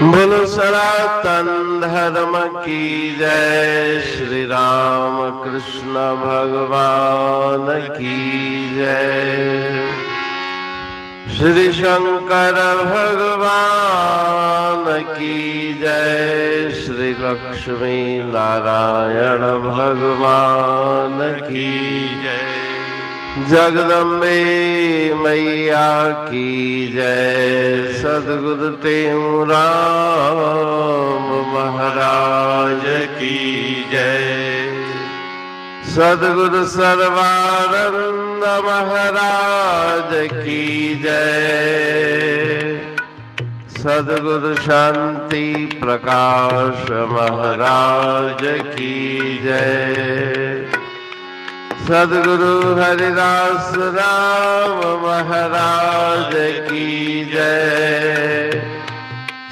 बोलो सनातन धर्म की जय। श्री राम कृष्ण भगवान की जय। श्री शंकर भगवान की जय। श्री लक्ष्मी नारायण भगवान की जय। जगदम्बे मैया की जय। सद्गुरु टेऊराम महाराज की जय। सद्गुरु सर्वानंद महाराज की जय। सद्गुरु शांति प्रकाश महाराज की जय। सद्गुरु हरिदास राम महाराज की जय।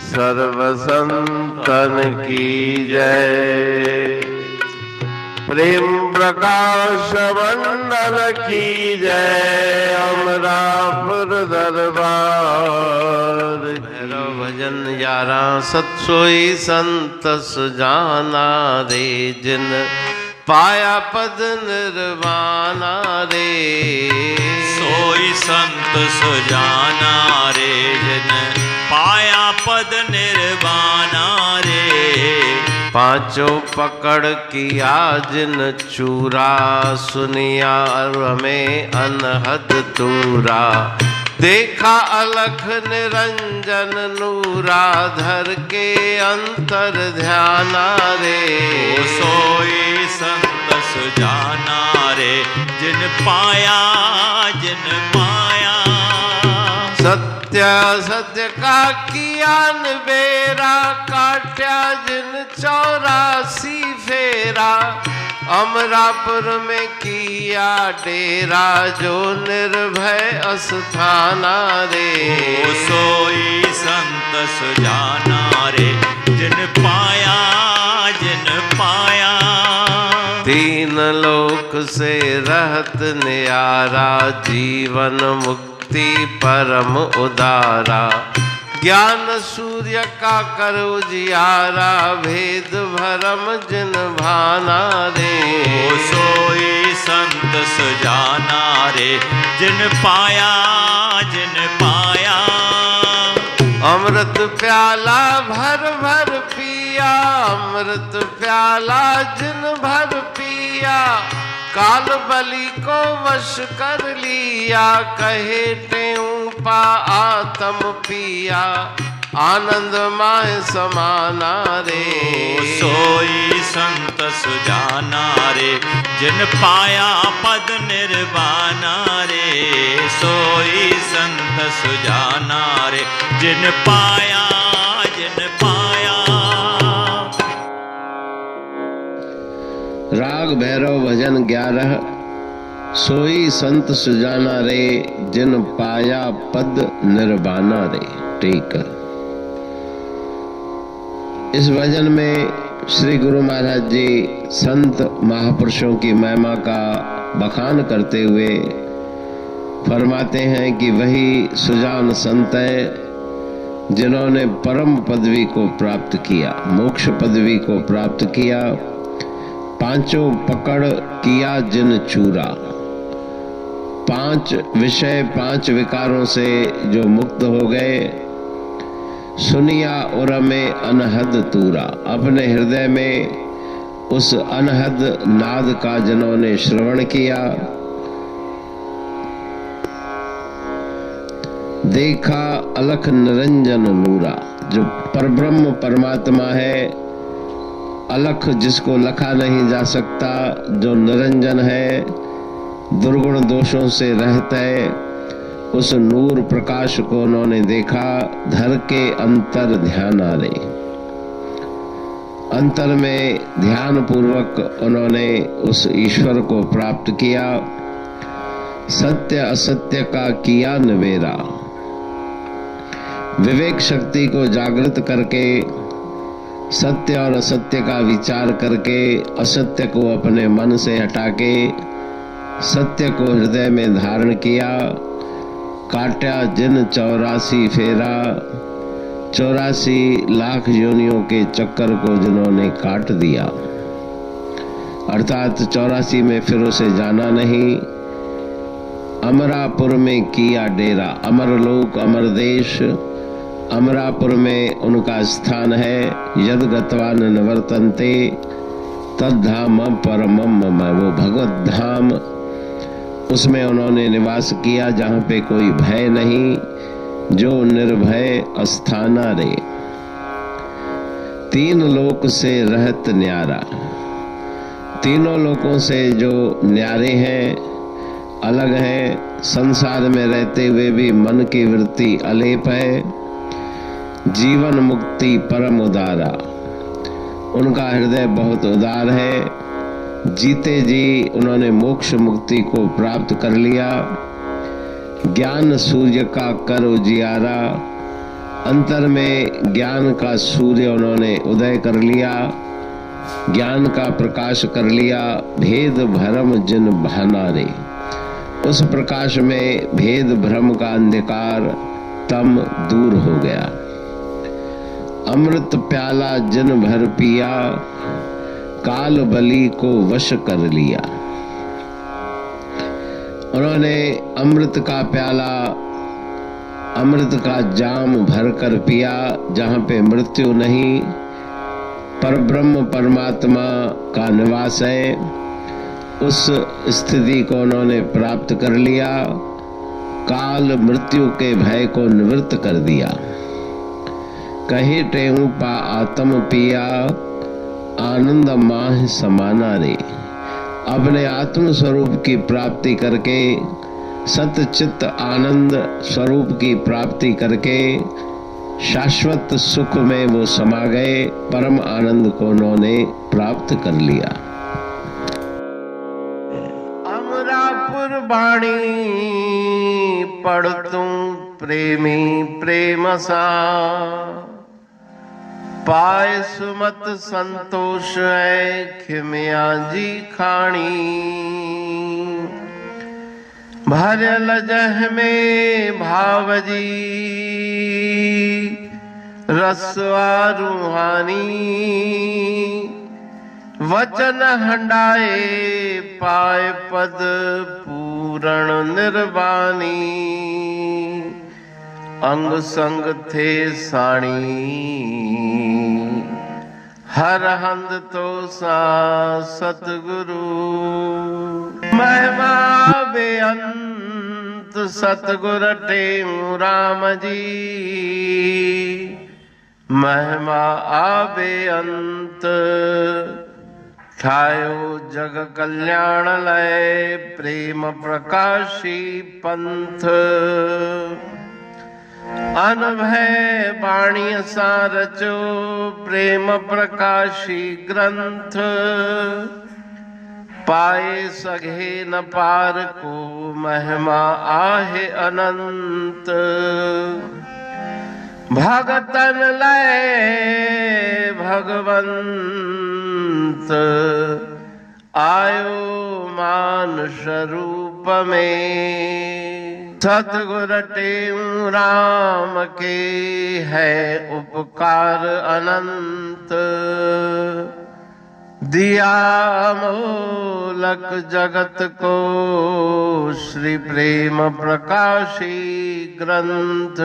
सर्व संतन की जय। प्रेम प्रकाश मंडल की जय। अमरापुर दरबार भैरव भजन 11 सत्सोई संत सुजाना रे। जिन पाया पद निर्वाणा रे। सोई संत सुजाना रे। जिन पाया पद निर्वाणा रे। पांचों पकड़ किया जिन चूरा। सुनिया हमें अनहद तूरा। देखा अलख निरंजन नूरा। धर के अंतर ध्याना रे। सोई संत सुजाना रे। जिन पाया सत्य सत्य का किया बेरा। काट्या जिन 84 फेरा। अमरापुर में किया डेरा। जो निर्भय अस्थाना रे। सोई संत सुजाना रे। जिन पाया तीन लोक से रहत न्यारा। जीवन मुक्ति परम उदारा। ज्ञान सूर्य का कर उजियारा। भेद भरम जिन भाना रे। सोई संत सुजाना रे। जिन पाया अमृत प्याला भर भर पिया। अमृत प्याला जिन भर पिया। काल बलि को वश कर लिया। कहे टेऊ पा आत्म पिया। आनंद माय समाना रे। सोई संत सुजाना रे। जिन पाया पद निर्वाणा रे। सोई संत सुजाना रे। जिन पाया राग भैरव भजन 11 सोई संत सुजाना रे। जिन पाया पद निर्वाणा रे। ठीक। इस भजन में श्री गुरु महाराज जी संत महापुरुषों की महिमा का बखान करते हुए फरमाते हैं कि वही सुजान संत है जिन्होंने परम पदवी को प्राप्त किया, मोक्ष पदवी को प्राप्त किया। पांचों पकड़ किया जिन चूरा। 5 विषय 5 विकारों से जो मुक्त हो गए। सुनिया उर में अनहद तूरा। अपने हृदय में उस अनहद नाद का जिन्होंने श्रवण किया। देखा अलख निरंजन नूरा। जो परब्रह्म परमात्मा है, अलख जिसको लखा नहीं जा सकता, जो निरंजन है, दुर्गुण दोषों से रहता है, उस नूर प्रकाश को उन्होंने देखा। धर के अंतर ध्यान आ रहे। अंतर में ध्यान पूर्वक उन्होंने उस ईश्वर को प्राप्त किया। सत्य असत्य का किया निवेरा। विवेक शक्ति को जागृत करके सत्य और असत्य का विचार करके असत्य को अपने मन से हटा के सत्य को हृदय में धारण किया। काट्या जिन 84 फेरा। 84 लाख योनियों के चक्कर को जिन्होंने काट दिया, अर्थात 84 में फिर उसे जाना नहीं। अमरापुर में किया डेरा, अमरलोक अमर देश अमरापुर में उनका स्थान है। यद गतवान निवर्तन्ते तद्धाम परमम मम, वो भगवत धाम, उसमें उन्होंने निवास किया जहाँ पे कोई भय नहीं, जो निर्भय अस्थाना रे। 3 लोक से रहत न्यारा, तीनों लोकों से जो न्यारे हैं, अलग हैं, संसार में रहते हुए भी मन की वृत्ति अलेप है। जीवन मुक्ति परम उदारा, उनका हृदय बहुत उदार है। जीते जी उन्होंने मोक्ष मुक्ति को प्राप्त कर लिया। ज्ञान सूर्य का कर उजियारा, अंतर में ज्ञान का सूर्य उन्होंने उदय कर लिया, ज्ञान का प्रकाश कर लिया। भेद भ्रम जिन भाना रे, उस प्रकाश में भेद भ्रम का अंधकार तम दूर हो गया। अमृत प्याला जिन भर पिया, काल बलि को वश कर लिया। उन्होंने अमृत का प्याला, अमृत का जाम भर कर पिया, जहाँ पे मृत्यु नहीं, परब्रह्म परमात्मा का निवास है। उस स्थिति को उन्होंने प्राप्त कर लिया। काल मृत्यु के भय को निवृत्त कर दिया। कहे टेहू पा आत्म पिया, आनंद माह समाना रे। अपने आत्म स्वरूप की प्राप्ति करके, सतचित्त आनंद स्वरूप की प्राप्ति करके शाश्वत सुख में वो समा गए। परम आनंद को उन्होंने प्राप्त कर लिया। अमरापुर बाणी पढ़तू प्रेमी प्रेम सा, पाए सुमत संतोष है खिमिया जी खाणी। भरल जह में भावजी रसवा रूहानी, वचन हंडाए पाए पद पूरण निर्वाणी। अंग संग थे साणी, हर हंद तो सा सतगुरु। महिमा बेअंत सतगुर टेऊ राम जी, महिमा आबे अंत। ठायो जग कल्याण लय प्रेम प्रकाशी पंथ। अनभय बाणी सा रचो प्रेम प्रकाशी ग्रंथ। पाए सघे न पार को महिमा आहे अनंत। भगतन लय भगवंत, आयो मानुष रूप में। सतगुर टेऊ राम के है उपकार अनंत। दिया मोलक जगत को श्री प्रेम प्रकाशी ग्रंथ।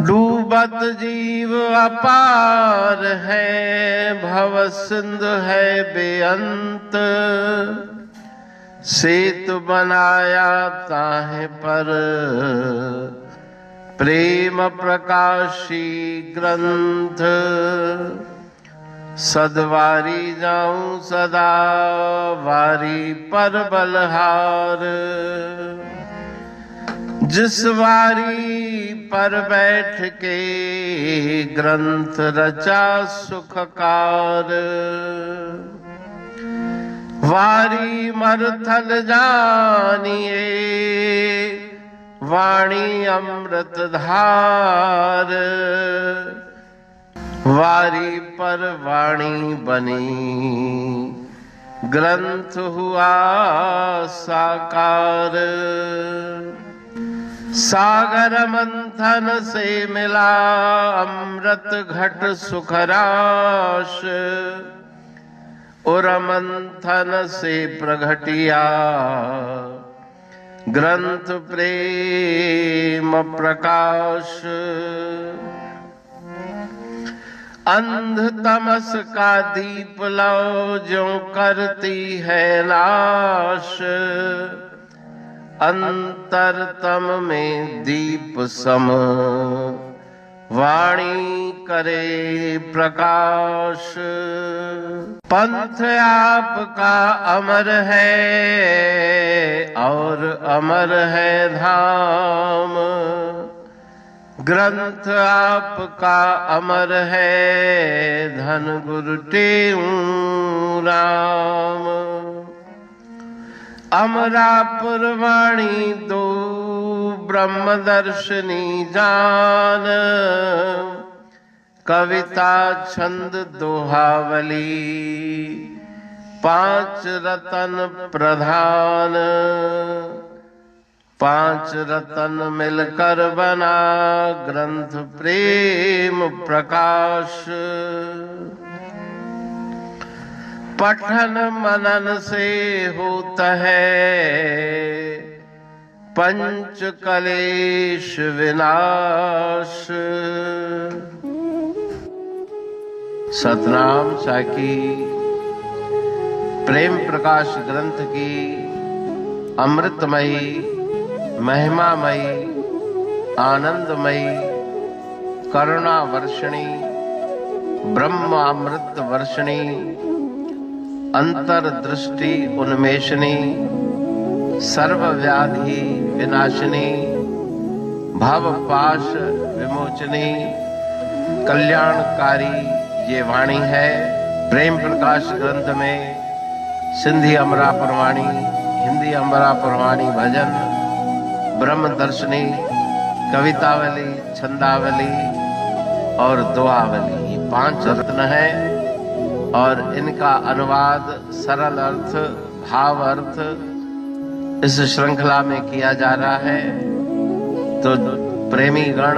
डूबत जीव अपार है, भव सिंध है बेअंत। सेतु बनाया ताहे पर प्रेम प्रकाशी ग्रंथ। सदवारी जाऊं सदा वारी पर बलहार। जिस वारी पर बैठ के ग्रंथ रचा सुखकार। वारी मरथल जानिए वाणी अमृत धार। वारी पर वाणी बनी ग्रंथ हुआ साकार। सागर मंथन से मिला अमृत घट सुखराश, उर मंथन से प्रगटिया ग्रंथ प्रेम प्रकाश। अंध तमस का दीप लो जो करती है नाश, अंतरतम में दीप सम वाणी करे प्रकाश। पंथ आपका अमर है और अमर है धाम, ग्रंथ आपका अमर है धन गुरु टेऊ राम। अमरापुर वाणी दो ब्रह्मदर्शनी जान, कविता छंद दोहावली पांच रतन प्रधान। पांच रतन मिलकर बना ग्रंथ प्रेम प्रकाश। पठन मनन से होता है पंच कलेश विनाश। सतनाम साखी प्रेम प्रकाश ग्रंथ की अमृतमयी महिमामयी आनंदमयी करुणा वर्षिणी ब्रह्मामृत वर्षिणी अंतरदृष्टि उन्मेषणी सर्वव्याधि विनाशिनी भवपाश विमोचनी कल्याणकारी ये वाणी है। प्रेम प्रकाश ग्रंथ में सिंधी अमरापुर वाणी, हिंदी अमरापुर वाणी भजन, ब्रह्म दर्शनी, कवितावली, छंदावली और दुआवली, ये पांच रत्न है और इनका अनुवाद सरल अर्थ भाव अर्थ इस श्रृंखला में किया जा रहा है। तो प्रेमी गण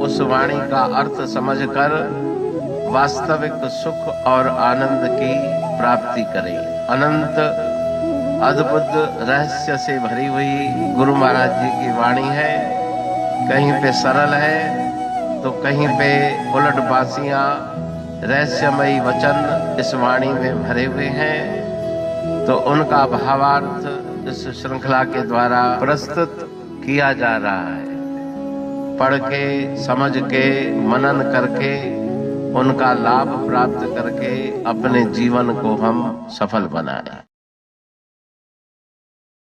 उस वाणी का अर्थ समझकर वास्तविक सुख और आनंद की प्राप्ति करें। अनंत अद्भुत रहस्य से भरी हुई गुरु महाराज जी की वाणी है। कहीं पे सरल है तो कहीं पे उलट बासियां रहस्यमयी वचन इस वाणी में भरे हुए हैं। तो उनका भावार्थ इस श्रृंखला के द्वारा प्रस्तुत किया जा रहा है। पढ़ के समझ के मनन करके उनका लाभ प्राप्त करके अपने जीवन को हम सफल बनाएं।